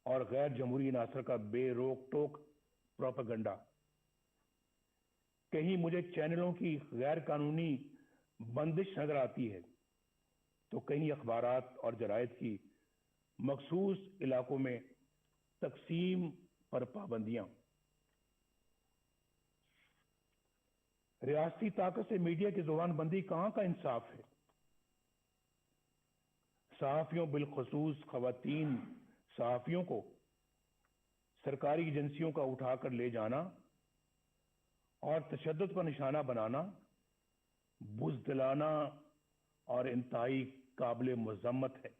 اور غیر جمہوری عناصر کا بے روک ٹوک پروپیگنڈا۔ کہیں مجھے چینلوں کی غیر قانونی بندش نظر آتی ہے تو کہیں اخبارات اور جرائد کی مخصوص علاقوں میں تقسیم پر پابندیاں۔ ریاستی طاقت سے میڈیا کی زبان بندی کہاں کا انصاف ہے؟ صحافیوں، بالخصوص خواتین صحافیوں کو سرکاری ایجنسیوں کا اٹھا کر لے جانا اور تشدد کا نشانہ بنانا بزدلانہ اور انتہائی قابل مذمت ہے۔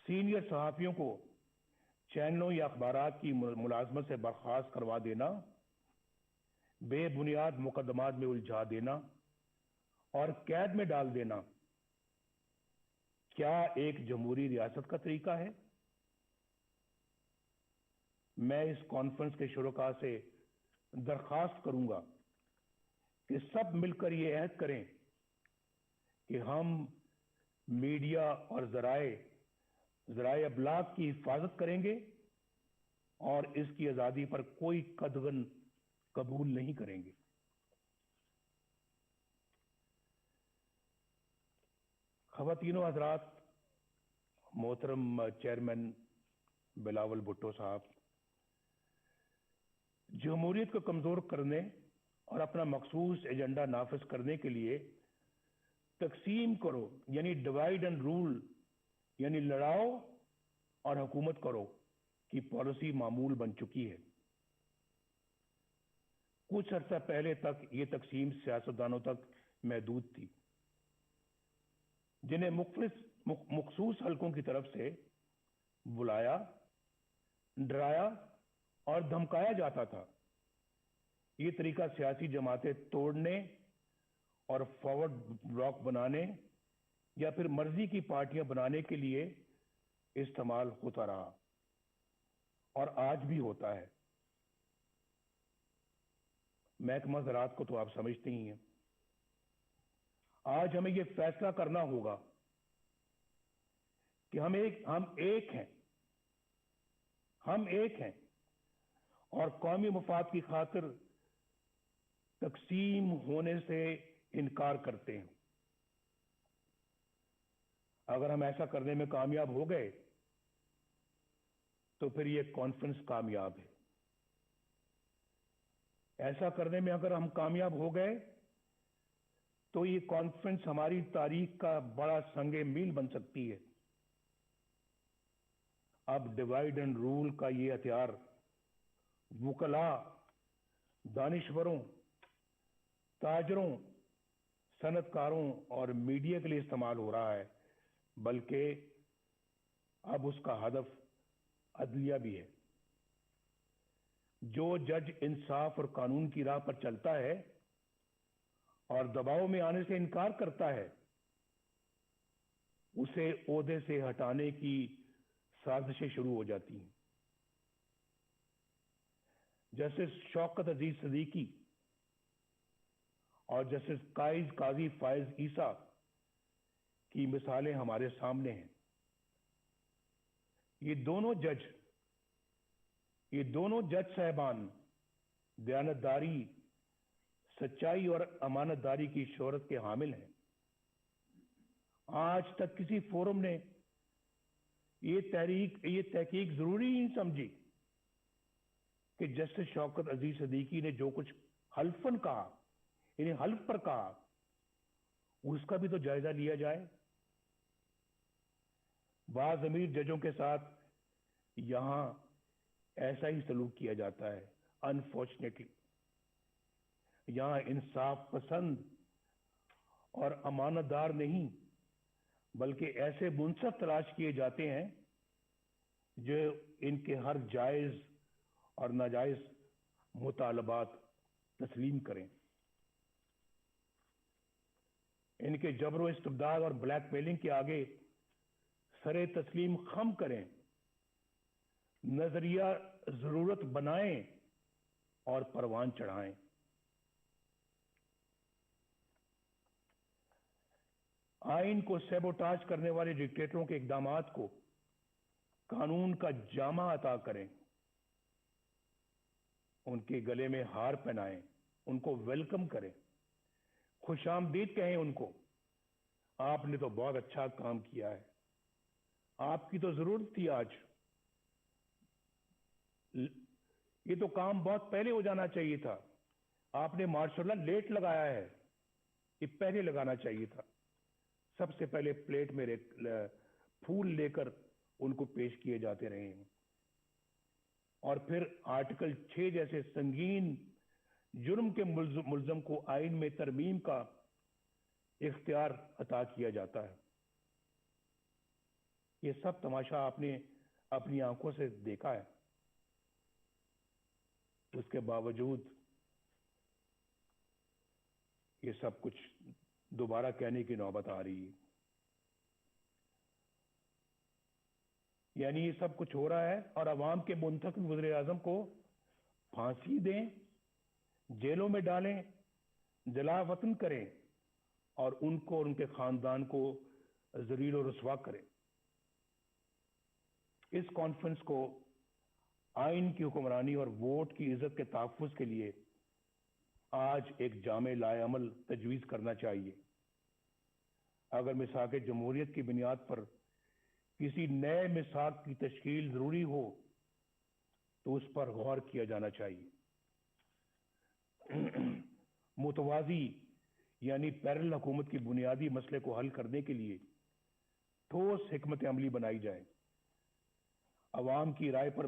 سینئر صحافیوں کو چینلوں یا اخبارات کی ملازمت سے برخاست کروا دینا، بے بنیاد مقدمات میں الجھا دینا اور قید میں ڈال دینا کیا ایک جمہوری ریاست کا طریقہ ہے؟ میں اس کانفرنس کے شرکاء سے درخواست کروں گا کہ سب مل کر یہ عہد کریں کہ ہم میڈیا اور ذرائع ابلاغ کی حفاظت کریں گے اور اس کی آزادی پر کوئی قدغن قبول نہیں کریں گے۔ خواتین و حضرات، محترم چیئرمین بلاول بھٹو صاحب، جمہوریت کو کمزور کرنے اور اپنا مخصوص ایجنڈا نافذ کرنے کے لیے تقسیم کرو یعنی ڈیوائیڈ اینڈ رول یعنی لڑاؤ اور حکومت کرو کی پالیسی معمول بن چکی ہے۔ کچھ عرصہ پہلے تک یہ تقسیم سیاستدانوں تک محدود تھی، جنہیں مخصوص حلقوں کی طرف سے بلایا، ڈرایا اور دھمکایا جاتا تھا۔ یہ طریقہ سیاسی جماعتیں توڑنے اور فارورڈ بلاک بنانے یا پھر مرضی کی پارٹیاں بنانے کے لیے استعمال ہوتا رہا اور آج بھی ہوتا ہے۔ محکمہ زراعت کو تو آپ سمجھتے ہی ہیں۔ آج ہمیں یہ فیصلہ کرنا ہوگا کہ ہم ایک ہیں اور قومی مفاد کی خاطر تقسیم ہونے سے انکار کرتے ہیں۔ اگر ہم ایسا کرنے میں کامیاب ہو گئے تو پھر یہ کانفرنس کامیاب ہے۔ ایسا کرنے میں اگر ہم کامیاب ہو گئے تو یہ کانفرنس ہماری تاریخ کا بڑا سنگ میل بن سکتی ہے۔ اب ڈیوائیڈ اینڈ رول کا یہ ہتھیار وکلاء، دانشوروں، تاجروں، صنعت کاروں اور میڈیا کے لیے استعمال ہو رہا ہے، بلکہ اب اس کا ہدف عدلیہ بھی ہے۔ جو جج انصاف اور قانون کی راہ پر چلتا ہے اور دباؤ میں آنے سے انکار کرتا ہے، اسے عہدے سے ہٹانے کی سازشیں شروع ہو جاتی ہیں۔ جسٹس شوکت عزیز صدیقی اور جسٹس قاضی فائز عیسیٰ کی مثالیں ہمارے سامنے ہیں۔ یہ دونوں جج صاحبان دیانتداری، سچائی اور امانت داری کی شہرت کے حامل ہیں۔ آج تک کسی فورم نے یہ تحقیق ضروری نہیں سمجھی کہ جسٹس شوکت عزیز صدیقی نے جو کچھ حلفاً کہا، یعنی حلف پر کہا، اس کا بھی تو جائزہ لیا جائے۔ بعض امیر ججوں کے ساتھ یہاں ایسا ہی سلوک کیا جاتا ہے۔ انفارچونیٹلی یہاں انصاف پسند اور امانتدار نہیں بلکہ ایسے منصف تلاش کیے جاتے ہیں جو ان کے ہر جائز اور ناجائز مطالبات تسلیم کریں، ان کے جبر و استبداد اور بلیک میلنگ کے آگے سر تسلیم خم کریں، نظریہ ضرورت بنائیں اور پروان چڑھائیں۔ آئین کو سیبوٹاج کرنے والے ڈکٹیٹروں کے اقدامات کو قانون کا جامہ عطا کریں، ان کے گلے میں ہار پہنائیں، ان کو ویلکم کریں، خوش آمدید کہیں ان کو، آپ نے تو بہت اچھا کام کیا ہے، آپ کی تو ضرورت تھی آج، یہ تو کام بہت پہلے ہو جانا چاہیے تھا، آپ نے ماشاء اللہ لیٹ لگایا ہے، یہ پہلے لگانا چاہیے تھا۔ سب سے پہلے پلیٹ میں پھول لے کر ان کو پیش کیے جاتے رہے ہیں، اور پھر آرٹیکل 6 جیسے سنگین جرم کے ملزم کو آئین میں ترمیم کا اختیار عطا کیا جاتا ہے۔ یہ سب تماشا آپ نے اپنی آنکھوں سے دیکھا ہے، اس کے باوجود یہ سب کچھ دوبارہ کہنے کی نوبت آ رہی ہے۔ یعنی یہ سب کچھ ہو رہا ہے اور عوام کے منتخب وزیر اعظم کو پھانسی دیں، جیلوں میں ڈالیں، جلا وطن کریں اور ان کو اور ان کے خاندان کو ذلیل و رسوا کریں۔ اس کانفرنس کو آئین کی حکمرانی اور ووٹ کی عزت کے تحفظ کے لیے آج ایک جامع لائے عمل تجویز کرنا چاہیے۔ اگر میثاق جمہوریت کی بنیاد پر کسی نئے میثاق کی تشکیل ضروری ہو تو اس پر غور کیا جانا چاہیے۔ متوازی یعنی پیرل حکومت کی بنیادی مسئلے کو حل کرنے کے لیے ٹھوس حکمت عملی بنائی جائے۔ عوام کی رائے پر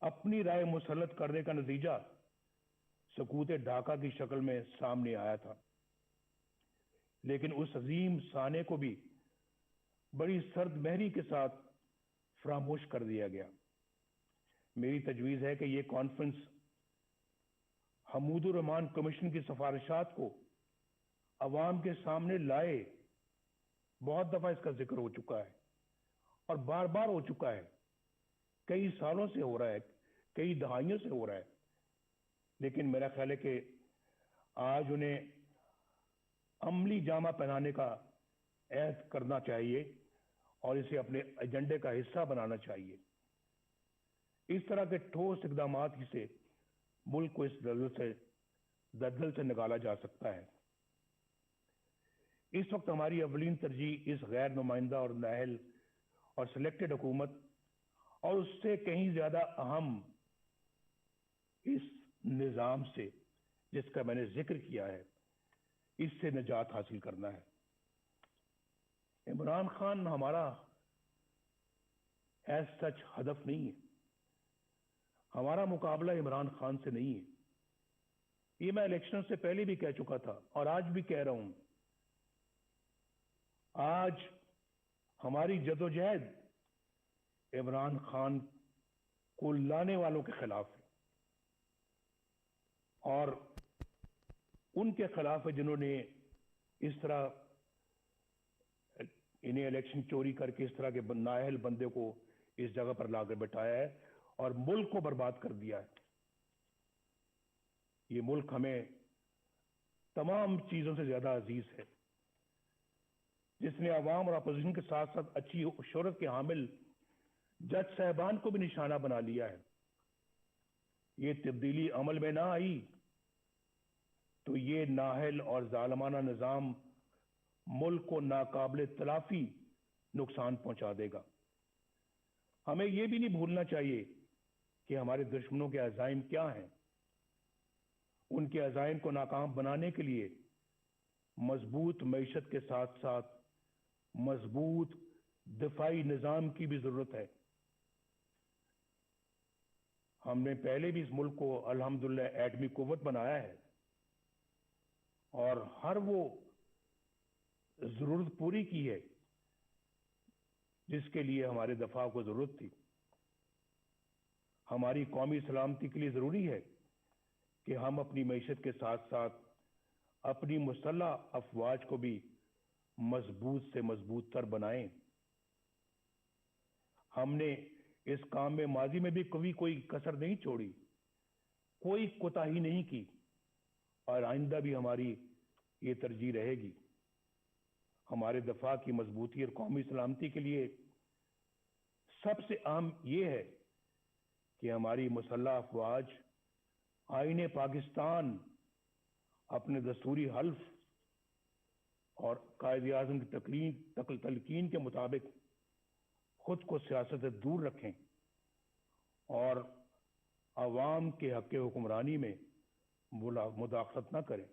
اپنی رائے مسلط کرنے کا نتیجہ سکوت ڈھاکہ کی شکل میں سامنے آیا تھا، لیکن اس عظیم سانے کو بھی بڑی سرد مہری کے ساتھ فراموش کر دیا گیا۔ میری تجویز ہے کہ یہ کانفرنس حمود الرحمان کمیشن کی سفارشات کو عوام کے سامنے لائے۔ بہت دفعہ اس کا ذکر ہو چکا ہے اور بار بار ہو چکا ہے، کئی سالوں سے ہو رہا ہے، کئی دہائیوں سے ہو رہا ہے، لیکن میرا خیال ہے کہ آج انہیں عملی جامہ پہنانے کا عہد کرنا چاہیے اور اسے اپنے ایجنڈے کا حصہ بنانا چاہیے۔ اس طرح کے ٹھوس اقدامات ہی سے ملک کو اس دلدل سے نکالا جا سکتا ہے۔ اس وقت ہماری اولین ترجیح اس غیر نمائندہ اور نااہل اور سلیکٹڈ حکومت اور اس سے کہیں زیادہ اہم اس نظام سے جس کا میں نے ذکر کیا ہے، اس سے نجات حاصل کرنا ہے۔ عمران خان ہمارا ایز سچ ہدف نہیں ہے، ہمارا مقابلہ عمران خان سے نہیں ہے۔ یہ میں الیکشن سے پہلے بھی کہہ چکا تھا اور آج بھی کہہ رہا ہوں۔ آج ہماری جدوجہد عمران خان کو لانے والوں کے خلاف ہے اور ان کے خلاف ہے جنہوں نے اس طرح انہیں الیکشن چوری کر کے اس طرح کے نااہل بندے کو اس جگہ پر لا کر بٹھایا ہے اور ملک کو برباد کر دیا ہے۔ یہ ملک ہمیں تمام چیزوں سے زیادہ عزیز ہے، جس نے عوام اور اپوزیشن کے ساتھ ساتھ اچھی شہرت کے حامل جج صاحبان کو بھی نشانہ بنا لیا ہے۔ یہ تبدیلی عمل میں نہ آئی تو یہ نااہل اور ظالمانہ نظام ملک کو ناقابل تلافی نقصان پہنچا دے گا۔ ہمیں یہ بھی نہیں بھولنا چاہیے کہ ہمارے دشمنوں کے عزائم کیا ہیں۔ ان کے عزائم کو ناکام بنانے کے لیے مضبوط معیشت کے ساتھ ساتھ مضبوط دفاعی نظام کی بھی ضرورت ہے۔ ہم نے پہلے بھی اس ملک کو الحمدللہ ایٹمی قوت بنایا ہے اور ہر وہ ज़रूरत पूरी की है जिसके लिए हमारे दफा को ज़रूरत थी। हमारी कौमी सलामती के लिए ज़रूरी है कि हम अपनी मईशत के साथ साथ अपनी मुसल्लह अफवाज को भी मजबूत से मजबूत तर बनाएं। हमने इस काम में माजी में भी कभी कोई कसर नहीं छोड़ी, कोई कोताही नहीं की और आइंदा भी हमारी ये तरजीह रहेगी। हमारे दफा की मजबूती और कौमी सलामती के लिए सबसे अहम ये है कि हमारी मुसल्लह अफवाज आईने पाकिस्तान अपने दस्तूरी हल्फ और कायद-ए-आज़म की तलकीन के मुताबिक खुद को सियासत से दूर रखें और अवाम के हक़ हुक्मरानी में मुदाखलत न करें।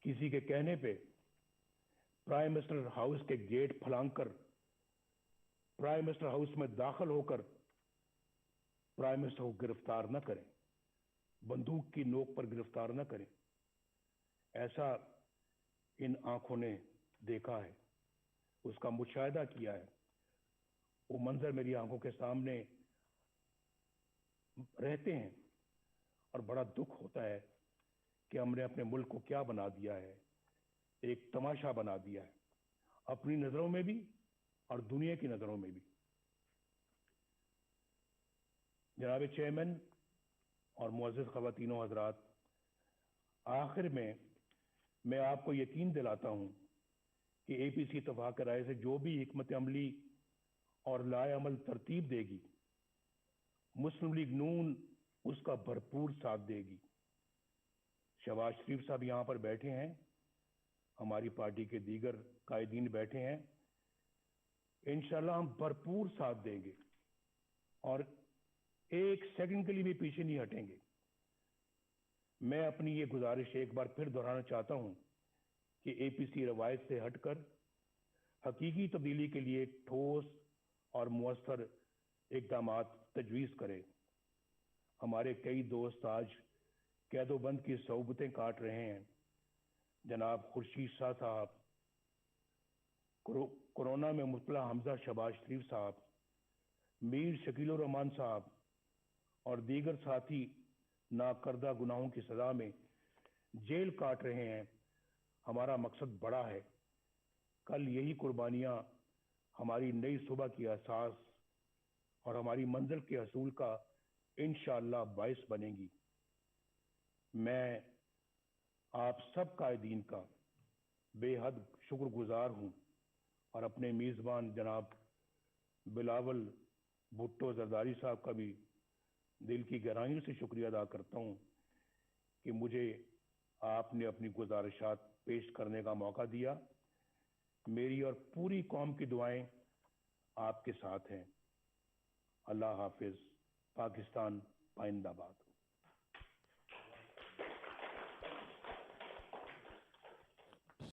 किसी के कहने पे प्राइम मिनिस्टर हाउस के गेट फलांकर प्राइम मिनिस्टर हाउस में दाखिल होकर प्राइम मिनिस्टर को गिरफ्तार न करें, बंदूक की नोक पर गिरफ्तार न करें। ऐसा इन आंखों ने देखा है, उसका मुशाहिदा किया है। वो मंजर मेरी आंखों के सामने रहते हैं और बड़ा दुख होता है कि हमने अपने मुल्क को क्या बना दिया है, एक तमाशा बना दिया है, अपनी नजरों में भी और दुनिया की नजरों में भी। जनाब चेयरमैन और मुअज़्ज़िज़ ख़वातीनो हज़रात, आखिर में मैं आपको यकीन दिलाता हूं कि APC इत्तफ़ाक़ राय से जो भी हिकमत अमली और लाए अमल तरतीब देगी, मुस्लिम लीग नून उसका भरपूर साथ देगी। शहबाज शरीफ साहब यहाँ पर बैठे हैं, हमारी पार्टी के दीगर कायदीन बैठे हैं। इंशाअल्लाह हम भरपूर साथ देंगे और एक सेकंड के लिए भी पीछे नहीं हटेंगे। मैं अपनी ये गुजारिश एक बार फिर दोहराना चाहता हूं कि APC रवायत से हटकर हकीकी तब्दीली के लिए ठोस और मुअस्सर इक़दामात तजवीज़ करे। हमारे कई दोस्त आज कैदोबंद की सऊबतें काट रहे हैं। जनाब खुर्शीद शाह साहब, कोरोना में मुब्तला हमजा शहबाज शरीफ साहब, मीर शकील रहमान साहब और दीगर साथी नाकर्दा गुनाहों की सजा में जेल काट रहे हैं। हमारा मकसद बड़ा है। कल यही कुर्बानियां हमारी नई सुबह की एहसास और हमारी मंजिल के हसूल का इंशाअल्लाह बाइस बनेगी। मैं आप सब कायदीन का बेहद शुक्रगुजार हूं और अपने मेज़बान जनाब बिलावल भुट्टो जरदारी साहब का भी दिल की गहराइयों से शुक्रिया अदा करता हूं कि मुझे आपने अपनी गुजारिशात पेश करने का मौका दिया। मेरी और पूरी कौम की दुआएं आपके साथ हैं। अल्लाह हाफिज। पाकिस्तान पाइंदाबाद।